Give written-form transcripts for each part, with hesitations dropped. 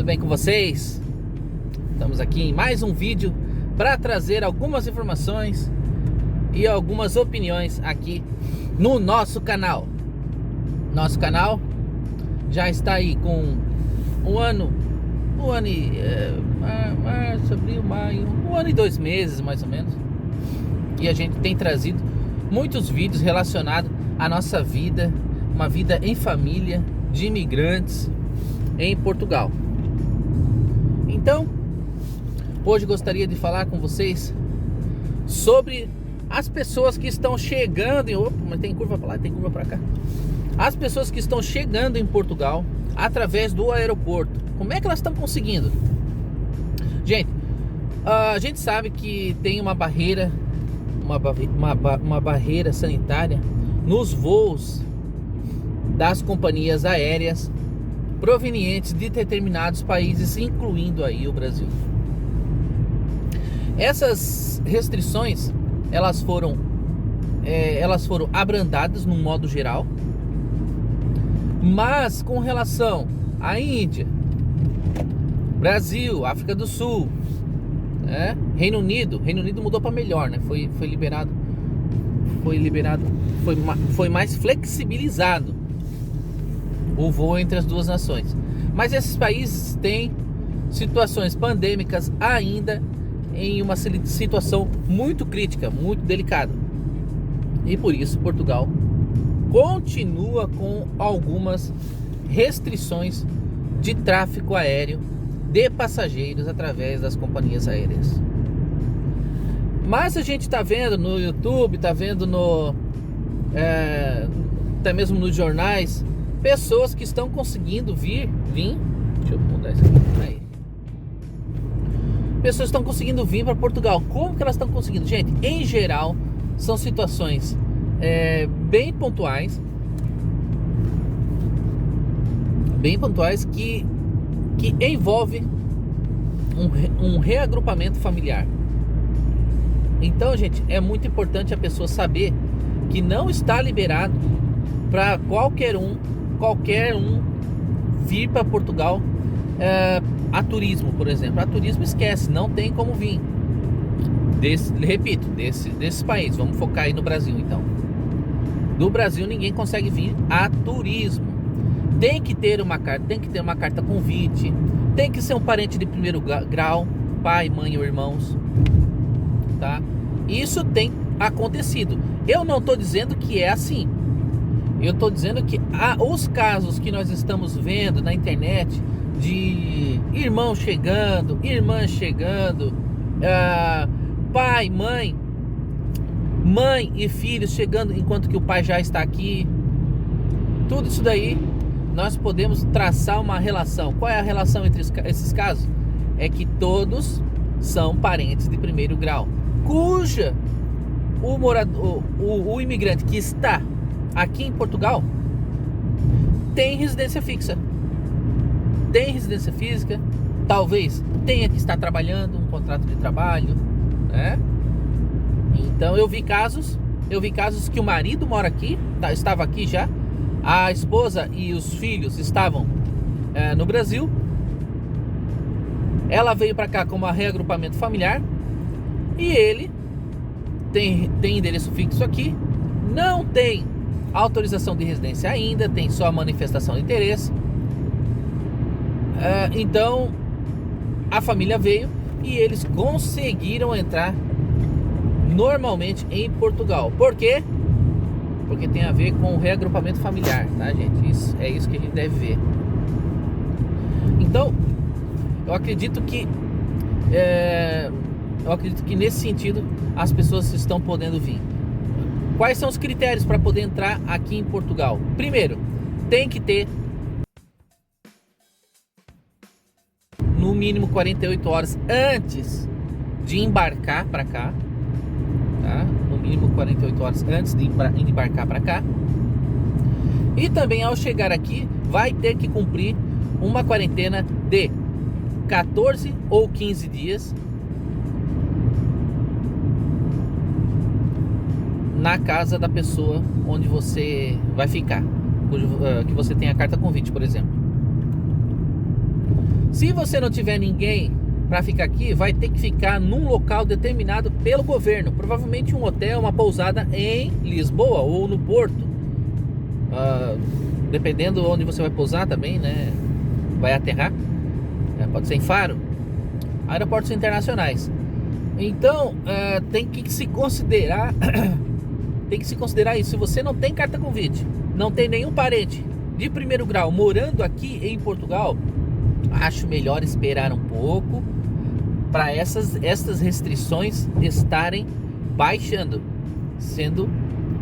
bem com vocês? Estamos aqui em mais um vídeo para trazer algumas informações e algumas opiniões aqui no nosso canal. Nosso canal já está aí com março, abril, maio, 1 ano e 2 meses mais ou menos. E a gente tem trazido muitos vídeos relacionados à nossa vida, uma vida em família de imigrantes em Portugal. Então, hoje gostaria de falar com vocês sobre as pessoas que estão chegando em... Opa, mas tem curva para lá, tem curva para cá. As pessoas que estão chegando em Portugal através do aeroporto. Como é que elas estão conseguindo? Gente, a gente sabe que tem uma barreira, uma barreira sanitária nos voos das companhias aéreas provenientes de determinados países, incluindo aí o Brasil. Essas restrições, elas foram abrandadas num modo geral, mas com relação à Índia, Brasil, África do Sul, Reino Unido mudou para melhor, né? Foi mais flexibilizado o voo entre as duas nações. Mas esses países têm situações pandêmicas ainda em uma situação muito crítica, muito delicada. E por isso Portugal continua com algumas restrições de tráfego aéreo de passageiros através das companhias aéreas. Mas a gente está vendo no YouTube, está vendo até mesmo nos jornais, pessoas que estão conseguindo vir. Deixa eu mudar isso aqui. Aí. Pessoas estão conseguindo vir para Portugal. Como que elas estão conseguindo? Gente, em geral, são situações bem pontuais que envolve um reagrupamento familiar. Então, gente, é muito importante a pessoa saber que não está liberado para qualquer um vir para Portugal a turismo, por exemplo. A turismo esquece, não tem como vir. Desses países. Vamos focar aí no Brasil, então. Do Brasil ninguém consegue vir a turismo. Tem que ter uma carta convite. Tem que ser um parente de primeiro grau, pai, mãe ou irmãos, tá? Isso tem acontecido. Eu não estou dizendo que é assim. Eu estou dizendo que os casos que nós estamos vendo na internet de irmãos chegando, irmãs chegando, pai, mãe e filhos chegando enquanto que o pai já está aqui. Tudo isso daí nós podemos traçar uma relação. Qual é a relação entre esses casos? É que todos são parentes de primeiro grau, cuja o imigrante que está aqui em Portugal tem residência fixa. Tem residência física, talvez tenha que estar trabalhando, um contrato de trabalho, né? Então eu vi casos que o marido mora aqui, estava aqui já, a esposa e os filhos estavam no Brasil. Ela veio para cá como um reagrupamento familiar e ele tem endereço fixo aqui, não tem autorização de residência ainda, tem só a manifestação de interesse. Então a família veio e eles conseguiram entrar normalmente em Portugal. Por quê? Porque tem a ver com o reagrupamento familiar, tá, gente? É isso que a gente deve ver. Então, eu acredito que nesse sentido as pessoas estão podendo vir. Quais são os critérios para poder entrar aqui em Portugal? Primeiro, tem que ter no mínimo 48 horas antes de embarcar para cá, tá? No mínimo 48 horas antes de embarcar para cá. E também ao chegar aqui vai ter que cumprir uma quarentena de 14 ou 15 dias na casa da pessoa onde você vai ficar, que você tem a carta convite, por exemplo. Se você não tiver ninguém para ficar aqui, vai ter que ficar num local determinado pelo governo, provavelmente um hotel, uma pousada em Lisboa ou no Porto, dependendo onde você vai pousar também, né? Vai aterrar, pode ser em Faro, aeroportos internacionais. Então tem que se considerar tem que se considerar isso. Se você não tem carta convite, não tem nenhum parente de primeiro grau morando aqui em Portugal, acho melhor esperar um pouco para essas restrições estarem baixando, sendo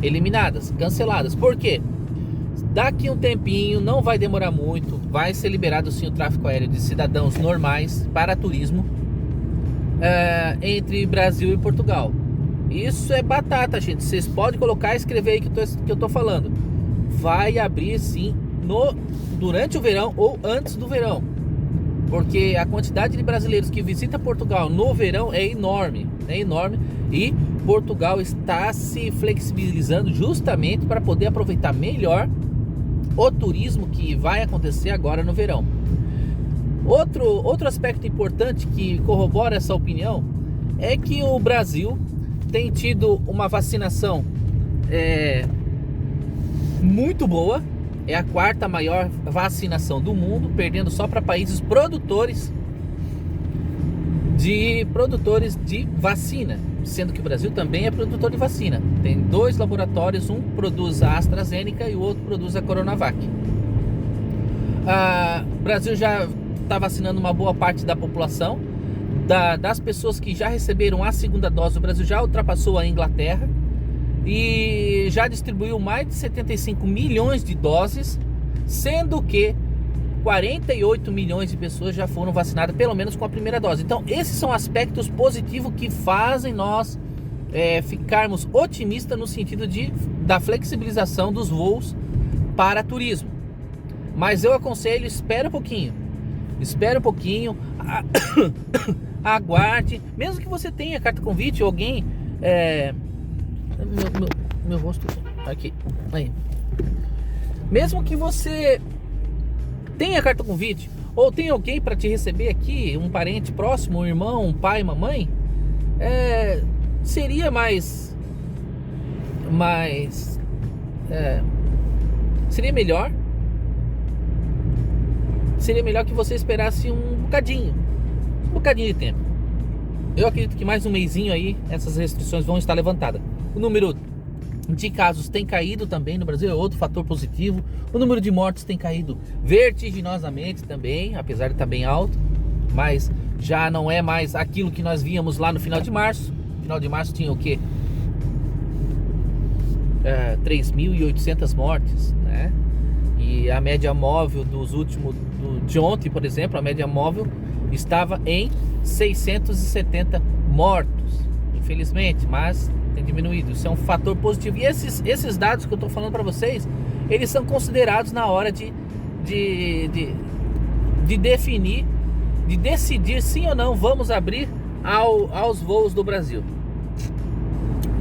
eliminadas, canceladas. Por quê? Daqui um tempinho, não vai demorar muito, vai ser liberado sim o tráfego aéreo de cidadãos normais para turismo entre Brasil e Portugal. Isso é batata, gente. Vocês podem colocar e escrever aí que eu tô falando. Vai abrir sim durante o verão ou antes do verão, porque a quantidade de brasileiros que visita Portugal no verão é enorme, e Portugal está se flexibilizando justamente para poder aproveitar melhor o turismo que vai acontecer agora no verão. Outro aspecto importante que corrobora essa opinião é que o Brasil tem tido uma vacinação muito boa. É a quarta maior vacinação do mundo, perdendo só para países produtores de vacina, sendo que o Brasil também é produtor de vacina. Tem 2 laboratórios, um produz a AstraZeneca e o outro produz a Coronavac. O Brasil já está vacinando uma boa parte da população. Das pessoas que já receberam a segunda dose, o Brasil já ultrapassou a Inglaterra e já distribuiu mais de 75 milhões de doses, sendo que 48 milhões de pessoas já foram vacinadas pelo menos com a primeira dose. Então esses são aspectos positivos que fazem nós ficarmos otimistas no sentido da flexibilização dos voos para turismo. Mas eu aconselho, espera um pouquinho, aguarde, mesmo que você tenha carta convite ou alguém meu rosto aqui aí. Mesmo que você tenha carta convite ou tenha alguém para te receber aqui, um parente próximo, um irmão, um pai, mamãe, seria seria melhor que você esperasse um bocadinho de tempo. Eu acredito que mais um mesinho aí essas restrições vão estar levantadas. O número de casos tem caído também no Brasil, é outro fator positivo. O número de mortes tem caído vertiginosamente também, apesar de estar bem alto, mas já não é mais aquilo que nós víamos lá no final de março. No final de março tinha o quê? 3.800 mortes, né? E a média móvel de ontem, por exemplo, a média móvel estava em 670 mortos, infelizmente, mas tem diminuído. Isso é um fator positivo. E esses dados que eu estou falando para vocês, eles são considerados na hora de definir, de decidir sim ou não vamos abrir aos voos do Brasil.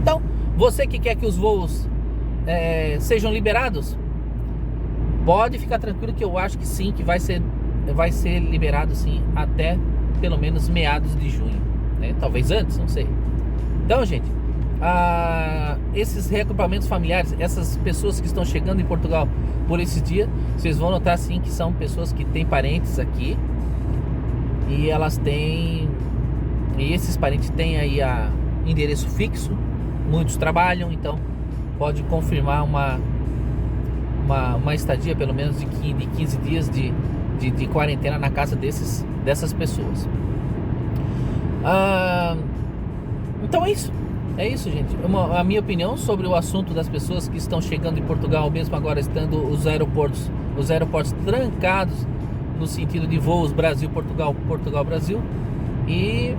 Então, você que quer que os voos sejam liberados, pode ficar tranquilo que eu acho que sim, que vai ser liberado sim até pelo menos meados de junho, né? Talvez antes, não sei. Então, gente, esses reagrupamentos familiares, essas pessoas que estão chegando em Portugal por esses dias, vocês vão notar sim que são pessoas que têm parentes aqui e esses parentes têm aí endereço fixo, muitos trabalham, então pode confirmar uma estadia pelo menos de 15 dias de quarentena na casa dessas pessoas. Então é isso, gente. A minha opinião sobre o assunto das pessoas que estão chegando em Portugal, mesmo agora estando os aeroportos trancados no sentido de voos Brasil-Portugal, Portugal-Brasil, e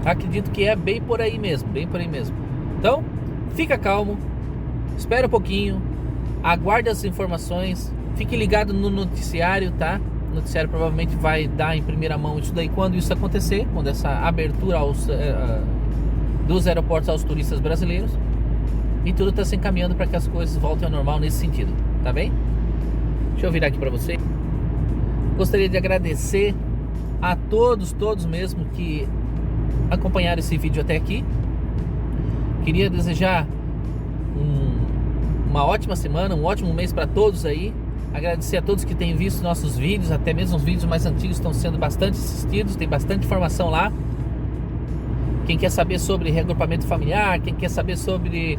acredito que é bem por aí mesmo. Então, fica calmo, espera um pouquinho, aguarde as informações, fique ligado no noticiário, tá? O noticiário provavelmente vai dar em primeira mão isso daí quando isso acontecer, quando essa abertura dos aeroportos aos turistas brasileiros, e tudo está se encaminhando para que as coisas voltem ao normal nesse sentido, tá bem? Deixa eu virar aqui para você. Gostaria de agradecer a todos mesmo que acompanharam esse vídeo até aqui. Queria desejar uma ótima semana, um ótimo mês para todos aí. Agradecer a todos que têm visto nossos vídeos, até mesmo os vídeos mais antigos estão sendo bastante assistidos, tem bastante informação lá. Quem quer saber sobre reagrupamento familiar, quem quer saber sobre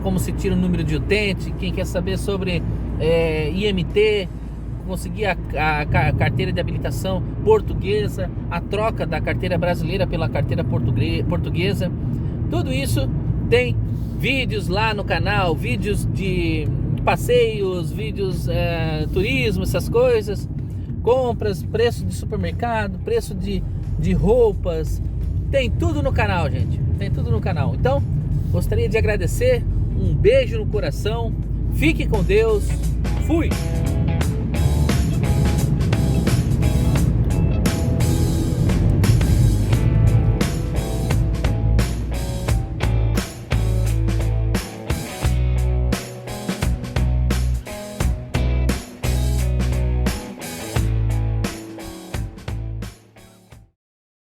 como se tira o número de utente, quem quer saber sobre IMT, conseguir a carteira de habilitação portuguesa, a troca da carteira brasileira pela carteira portuguesa, tudo isso tem vídeos lá no canal, vídeos de passeios, vídeos turismo, essas coisas, compras, preço de supermercado, preço de roupas, tem tudo no canal, gente, tem tudo no canal. Então, gostaria de agradecer, um beijo no coração, fique com Deus, fui!